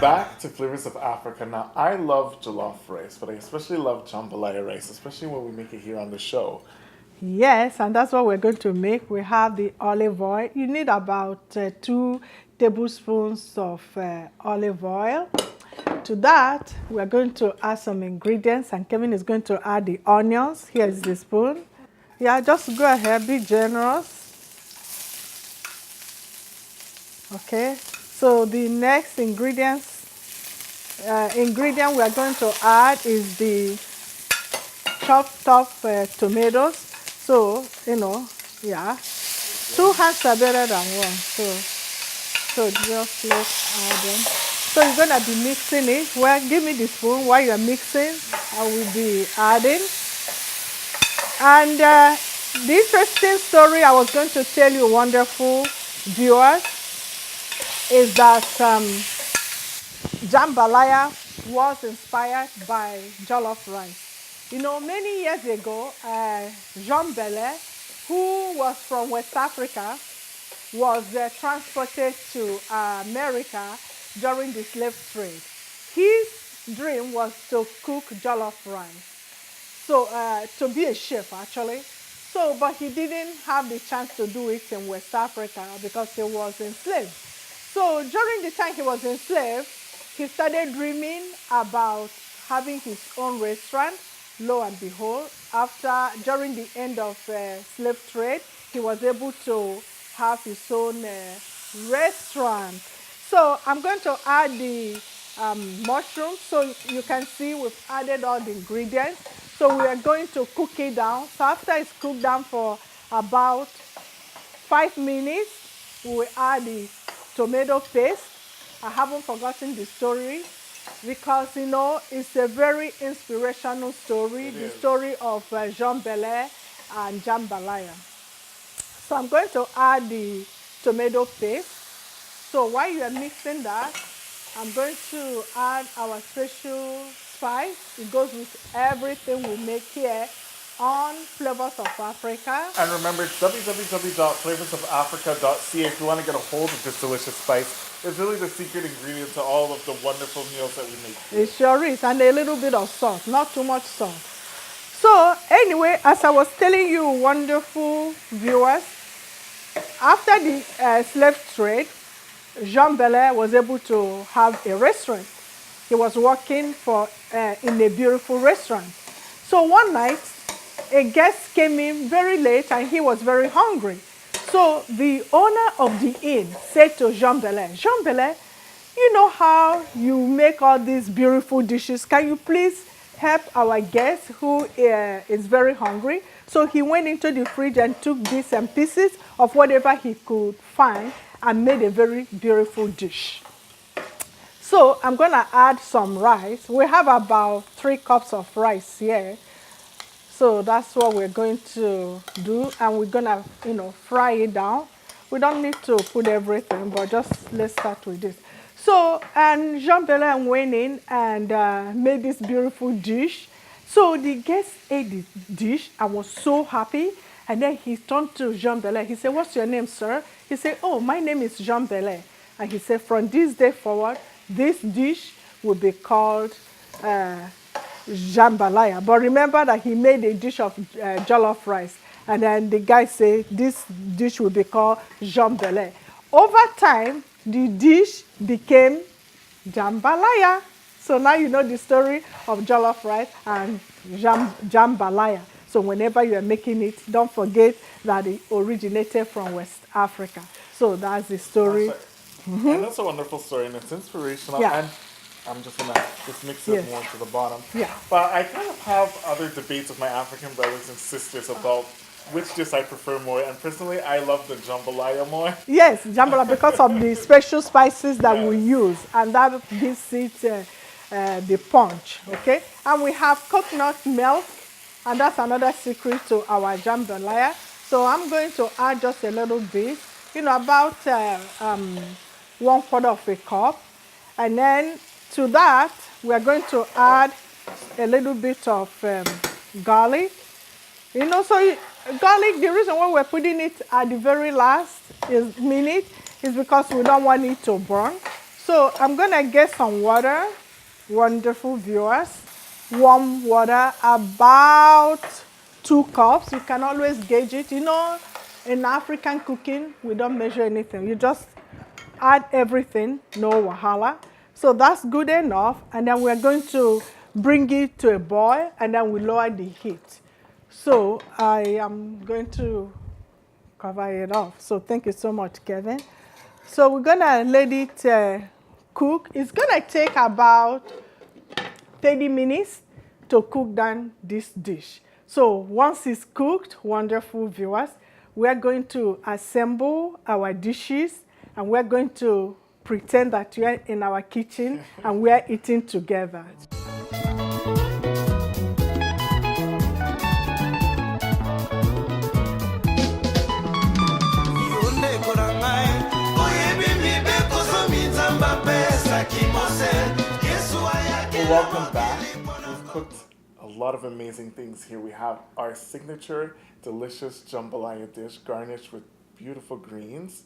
back to Flavors of Africa. Now, I love jollof rice, but I especially love jambalaya rice, especially when we make it here on the show. Yes, and that's what we're going to make. We have the olive oil. You need about 2 tablespoons of olive oil. To that, we're going to add some ingredients, and Kevin is going to add the onions. Here is the spoon. Yeah, just go ahead, be generous. Okay, so the next ingredient we are going to add is the chopped up tomatoes. So, yeah, 2 hands are better than one. So just let's add them. So you're gonna be mixing it. Well, give me the spoon while you're mixing. I will be adding. And the interesting story I was going to tell you, wonderful viewers, is that jambalaya was inspired by jollof rice. Many years ago, Jean Belair, who was from West Africa, was transported to America during the slave trade. His dream was to cook jollof rice. So to be a chef actually. So, but he didn't have the chance to do it in West Africa because he was enslaved. So during the time he was enslaved, he started dreaming about having his own restaurant. Lo and behold, during the end of slave trade, he was able to have his own restaurant. So I'm going to add the mushrooms. So you can see we've added all the ingredients. So we are going to cook it down. So after it's cooked down for about 5 minutes, we will add the tomato paste. I haven't forgotten the story because, it's a very inspirational story, the story of Jean Belair and Jambalaya. So I'm going to add the tomato paste. So while you are mixing that, I'm going to add our special spice. It goes with everything we make here on Flavors of Africa. And remember, it's www.flavorsofafrica.ca if you want to get a hold of this delicious spice. It's really the secret ingredient to all of the wonderful meals that we make here. It sure is, and a little bit of salt, not too much salt. So anyway, as I was telling you, wonderful viewers, after the slave trade, Jean Belair was able to have a restaurant. He was working in a beautiful restaurant. So one night, a guest came in very late and he was very hungry. So the owner of the inn said to Jean Belair, Jean Belair, you know how you make all these beautiful dishes. Can you please help our guest who is very hungry? So he went into the fridge and took bits and pieces of whatever he could find and made a very beautiful dish. So I'm going to add some rice. We have about 3 cups of rice here. So that's what we're going to do, and we're going to, fry it down. We don't need to put everything, but just let's start with this. So, and Jean Belair went in and made this beautiful dish. So the guest ate the dish and was so happy. And then he turned to Jean Belair. He said, what's your name, sir? He said, oh, my name is Jean Belair. And he said, from this day forward, this dish will be called jambalaya. But remember that he made a dish of jollof rice. And then the guy said, this dish will be called Jean Belair. Over time, the dish became jambalaya. So now you know the story of jollof rice and jambalaya. So whenever you are making it, don't forget that it originated from West Africa. So that's the story. And that's a wonderful story, and it's inspirational. Yeah. And I'm just gonna mix it Yes. more to the bottom. Yeah. But I kind of have other debates with my African brothers and sisters about which dish I prefer more. And personally, I love the jambalaya more. Yes, jambalaya, because of the special spices that we use, and that gives it the punch, okay? And we have coconut milk, and that's another secret to our jambalaya. So I'm going to add just a little bit, about 1/4 of a cup. And then to that, we're going to add a little bit of garlic. Garlic, the reason why we're putting it at the very last minute is because we don't want it to burn. So I'm gonna get some water, wonderful viewers. Warm water, about 2 cups. You can always gauge it. You know, in African cooking, we don't measure anything. You just add everything, no wahala. So that's good enough. And then we're going to bring it to a boil, and then we lower the heat. So I am going to cover it off. So thank you so much, Kevin. So we're gonna let it cook. It's gonna take about 30 minutes to cook down this dish. So once it's cooked, wonderful viewers, we're going to assemble our dishes, and we're going to pretend that we're in our kitchen and we're eating together. Welcome back. We've cooked a lot of amazing things here. We have our signature delicious jambalaya dish garnished with beautiful greens.